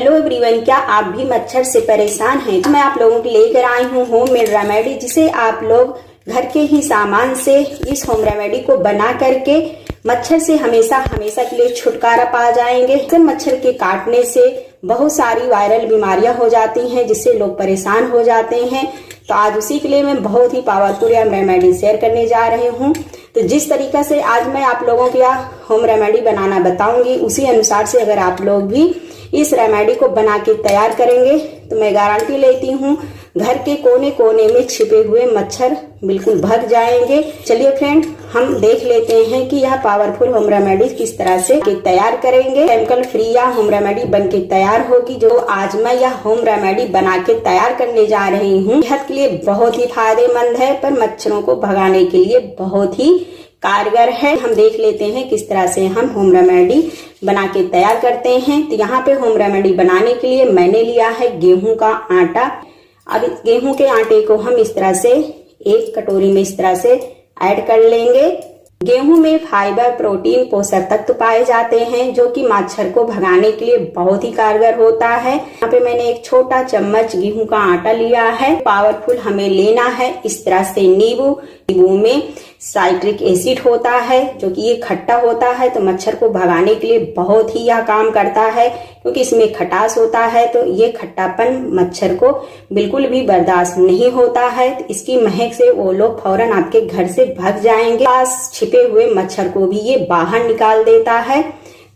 Hello everyone, क्या आप भी मच्छर से परेशान हैं? तो मैं आप लोगों के लेकर आई हूँ होममेड रेमेडी, जिसे आप लोग घर के ही सामान से इस होम रेमेडी को बना करके मच्छर से हमेशा के लिए छुटकारा पा जाएंगे। मच्छर के काटने से बहुत सारी वायरल बीमारियां हो जाती हैं, जिससे लोग परेशान हो जाते हैं। तो आज उसी के लिए मैं बहुत ही पावरफुल रेमेडी शेयर करने जा रही हूँ। तो जिस तरीका से आज मैं आप लोगों को यह होम रेमेडी बनाना बताऊंगी, उसी अनुसार से अगर आप लोग भी इस रेमेडी को बना के तैयार करेंगे तो मैं गारंटी लेती हूँ घर के कोने कोने में छिपे हुए मच्छर बिल्कुल भाग जाएंगे। चलिए फ्रेंड, हम देख लेते हैं कि यह पावरफुल होम रेमेडी किस तरह से तैयार करेंगे। केमिकल फ्री यह होम रेमेडी बन के तैयार होगी, जो आज मैं यह होम रेमेडी बना के तैयार करने जा रही हूँ। सेहत के लिए बहुत ही फायदेमंद है, पर मच्छरों को भगाने के लिए बहुत ही कारगर है। हम देख लेते हैं किस तरह से हम होम रेमेडी बना के तैयार करते हैं। तो यहाँ पे होम रेमेडी बनाने के लिए मैंने लिया है गेहूं का आटा। अब इस गेहूं के आटे को हम इस तरह से एक कटोरी में इस तरह से ऐड कर लेंगे। गेहूं में फाइबर, प्रोटीन, पोषक तत्व पाए जाते हैं, जो कि मच्छर को भगाने के लिए बहुत ही कारगर होता है। यहाँ पे मैंने एक छोटा चम्मच गेहूं का आटा लिया है। पावरफुल हमें लेना है इस तरह से नींबू में साइट्रिक एसिड होता है, जो कि ये खट्टा होता है, तो मच्छर को भगाने के लिए बहुत ही यह काम करता है, क्योंकि इसमें खटास होता है। तो ये खट्टापन मच्छर को बिल्कुल भी बर्दाश्त नहीं होता है। तो इसकी महक से वो लोग फौरन आपके घर से भाग जाएंगे। पास छिपे हुए मच्छर को भी ये बाहर निकाल देता है।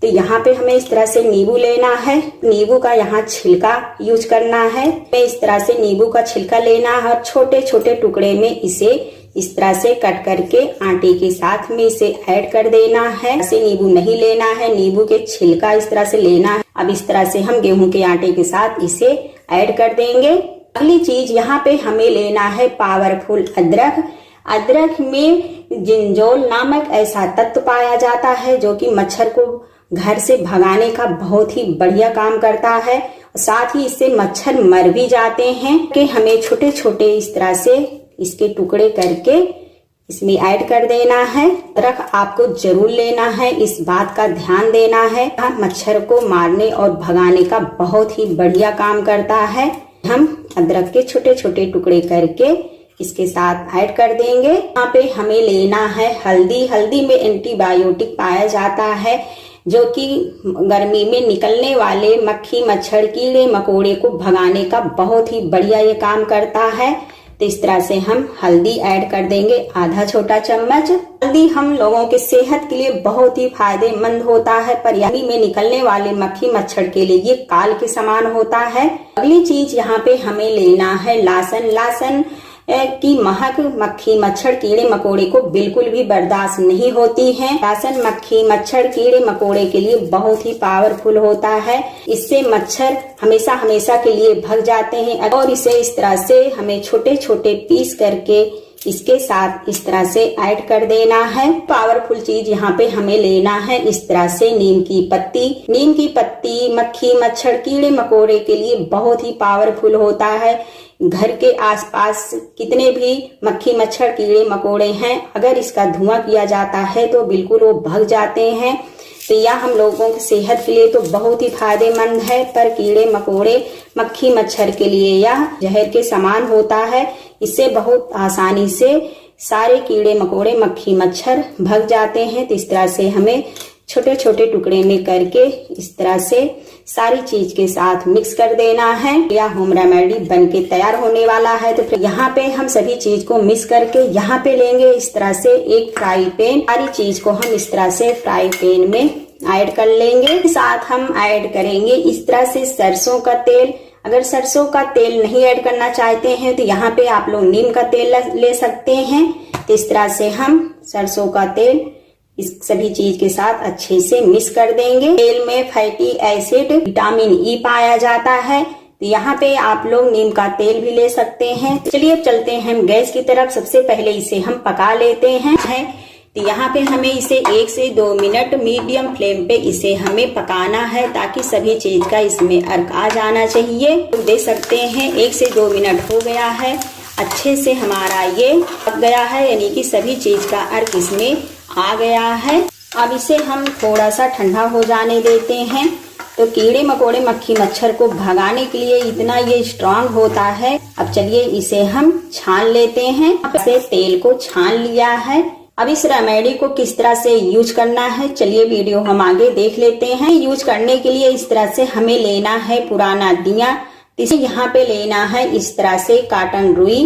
तो यहाँ पे हमें इस तरह से नींबू लेना है। नींबू का यहाँ छिलका यूज करना है। इस तरह से नींबू का छिलका लेना है और छोटे छोटे टुकड़े में इसे इस तरह से कट करके आटे के साथ में इसे ऐड कर देना है। ऐसे नींबू नहीं लेना है, नींबू के छिलका इस तरह से लेना है। अब इस तरह से हम गेहूं के आटे के साथ इसे ऐड कर देंगे। अगली चीज यहाँ पे हमें लेना है पावरफुल अदरक। अदरक में जिंजोल नामक ऐसा तत्व पाया जाता है, जो कि मच्छर को घर से भगाने का बहुत ही बढ़िया काम करता है। साथ ही इससे मच्छर मर भी जाते हैं। कि हमें छोटे छोटे इस तरह से इसके टुकड़े करके इसमें ऐड कर देना है। अदरक आपको जरूर लेना है, इस बात का ध्यान देना है। मच्छर को मारने और भगाने का बहुत ही बढ़िया काम करता है। हम अदरक के छोटे छोटे टुकड़े करके इसके साथ ऐड कर देंगे। यहाँ पे हमें लेना है हल्दी। हल्दी में एंटीबायोटिक पाया जाता है, जो कि गर्मी में निकलने वाले मक्खी, मच्छर, कीड़े मकोड़े को भगाने का बहुत ही बढ़िया ये काम करता है। तो इस तरह से हम हल्दी ऐड कर देंगे, आधा छोटा चम्मच। हल्दी हम लोगों के सेहत के लिए बहुत ही फायदेमंद होता है, पर गर्मी में निकलने वाले मक्खी मच्छर के लिए ये काल के समान होता है। अगली चीज यहाँ पे हमें लेना है लहसुन। लहसुन की महक मक्खी, मच्छर, कीड़े मकोड़े को बिल्कुल भी बर्दाश्त नहीं होती है। लहसुन मक्खी, मच्छर, कीड़े मकोड़े के लिए बहुत ही पावरफुल होता है। इससे मच्छर हमेशा के लिए भाग जाते हैं। और इसे इस तरह से हमें छोटे छोटे पीस करके इसके साथ इस तरह से ऐड कर देना है। पावरफुल चीज यहाँ पे हमें लेना है इस तरह से नीम की पत्ती। नीम की पत्ती मक्खी, मच्छर, कीड़े मकोड़े के लिए बहुत ही पावरफुल होता है। घर के आसपास कितने भी मक्खी, मच्छर, कीड़े मकोड़े हैं, अगर इसका धुआं किया जाता है तो बिल्कुल वो भाग जाते हैं। तो यह हम लोगों की सेहत के लिए तो बहुत ही फायदेमंद है, पर कीड़े मकोड़े, मक्खी, मच्छर के लिए यह जहर के समान होता है। इससे बहुत आसानी से सारे कीड़े मकोड़े, मक्खी, मच्छर भाग जाते हैं। तो इस तरह से हमें छोटे छोटे टुकड़े में करके इस तरह से सारी चीज के साथ मिक्स कर देना है। यह होम रेमेडी बन के तैयार होने वाला है। तो फिर यहाँ पे हम सभी चीज को मिक्स करके यहाँ पे लेंगे इस तरह से एक फ्राई पैन। सारी चीज को हम इस तरह से फ्राई पैन में ऐड कर लेंगे। साथ हम ऐड करेंगे इस तरह से सरसों का तेल। अगर सरसों का तेल नहीं ऐड करना चाहते हैं तो यहाँ पे आप लोग नीम का तेल ले सकते हैं। तो इस तरह से हम सरसों का तेल इस सभी चीज के साथ अच्छे से मिक्स कर देंगे। तेल में फैटी एसिड, विटामिन ई पाया जाता है। तो यहाँ पे आप लोग नीम का तेल भी ले सकते हैं। चलिए अब चलते हैं हम गैस की तरफ। सबसे पहले इसे हम पका लेते हैं। तो यहाँ पे हमें इसे 1 से 2 मिनट मीडियम फ्लेम पे इसे हमें पकाना है, ताकि सभी चीज का इसमें अर्क आ जाना चाहिए। तो देख सकते हैं 1 से 2 मिनट हो गया है, अच्छे से हमारा ये पक गया है, यानी कि सभी चीज का अर्क इसमें आ गया है। अब इसे हम थोड़ा सा ठंडा हो जाने देते हैं। तो कीड़े मकोड़े मक्खी मच्छर को भगाने के लिए इतना ये स्ट्रांग होता है। अब चलिए इसे हम छान लेते हैं। इसे तेल को छान लिया है। अब इस रेमेडी को किस तरह से यूज करना है, चलिए वीडियो हम आगे देख लेते हैं। यूज करने के लिए इस तरह से हमें लेना है पुराना दिया। इसे यहाँ पे लेना है इस तरह से कॉटन रुई।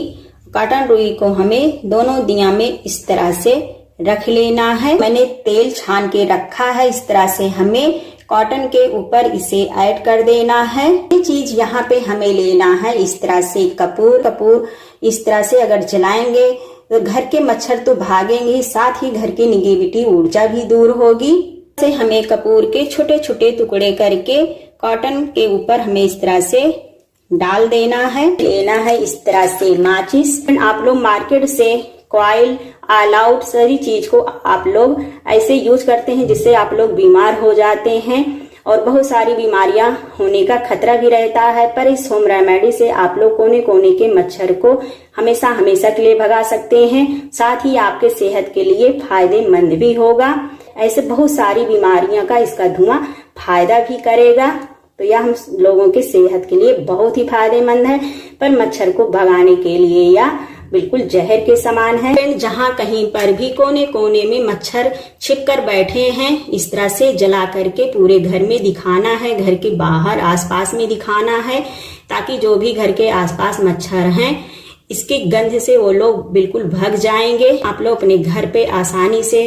कॉटन रुई को हमें दोनों दिया में इस तरह से रख लेना है। मैंने तेल छान के रखा है। इस तरह से हमें कॉटन के ऊपर इसे ऐड कर देना है। ये चीज यहाँ पे हमें लेना है इस तरह से कपूर इस तरह से अगर जलाएंगे तो घर के मच्छर तो भागेंगे, साथ ही घर की निगेटिविटी ऊर्जा भी दूर होगी। से हमें कपूर के छोटे छोटे टुकड़े करके कॉटन के ऊपर हमें इस तरह से डाल देना है। लेना है इस तरह से माचिस। आप लोग मार्केट से कॉइल, ऑल आउट सारी चीज को आप लोग ऐसे यूज करते हैं जिससे आप लोग बीमार हो जाते हैं और बहुत सारी बीमारियां होने का खतरा भी रहता है। पर इस होम रेमेडी से आप लोग कोने कोने के मच्छर को हमेशा के लिए भगा सकते हैं। साथ ही आपके सेहत के लिए फायदेमंद भी होगा। ऐसे बहुत सारी बीमारियां का इसका धुआं फायदा भी करेगा। तो यह हम लोगों के सेहत के लिए बहुत ही फायदेमंद है, पर मच्छर को भगाने के लिए या बिल्कुल जहर के समान है। जहाँ कहीं पर भी कोने कोने में मच्छर छिप कर बैठे हैं, इस तरह से जला करके पूरे घर में दिखाना है, घर के बाहर आसपास में दिखाना है, ताकि जो भी घर के आसपास मच्छर हैं इसके गंध से वो लोग बिल्कुल भग जाएंगे। आप लोग अपने घर पे आसानी से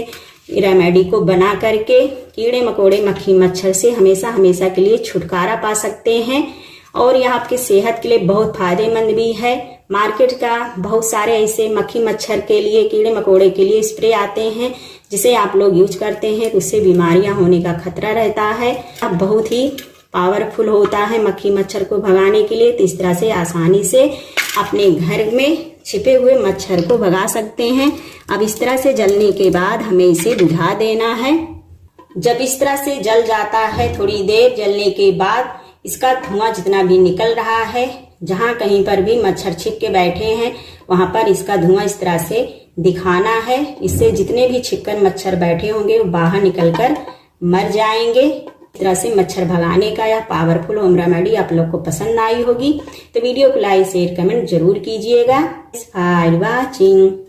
रेमेडी को बना करके कीड़े मकोड़े मक्खी मच्छर से हमेशा के लिए छुटकारा पा सकते हैं। और यह आपकी सेहत के लिए बहुत फायदेमंद भी है। मार्केट का बहुत सारे ऐसे मक्खी मच्छर के लिए, कीड़े मकोड़े के लिए स्प्रे आते हैं, जिसे आप लोग यूज करते हैं तो उससे बीमारियां होने का खतरा रहता है। अब बहुत ही पावरफुल होता है मक्खी मच्छर को भगाने के लिए। तो इस तरह से आसानी से अपने घर में छिपे हुए मच्छर को भगा सकते हैं। अब इस तरह से जलने के बाद हमें इसे बुझा देना है। जब इस तरह से जल जाता है, थोड़ी देर जलने के बाद इसका धुआं जितना भी निकल रहा है, जहां कहीं पर भी मच्छर छिप के बैठे हैं वहां पर इसका धुआं इस तरह से दिखाना है। इससे जितने भी छिपकर मच्छर बैठे होंगे वो बाहर निकलकर मर जाएंगे। इस तरह से मच्छर भगाने का यह पावरफुल होम रेमेडी आप लोग को पसंद आई होगी तो वीडियो को लाइक शेयर कमेंट जरूर कीजिएगा। Thanks for watching.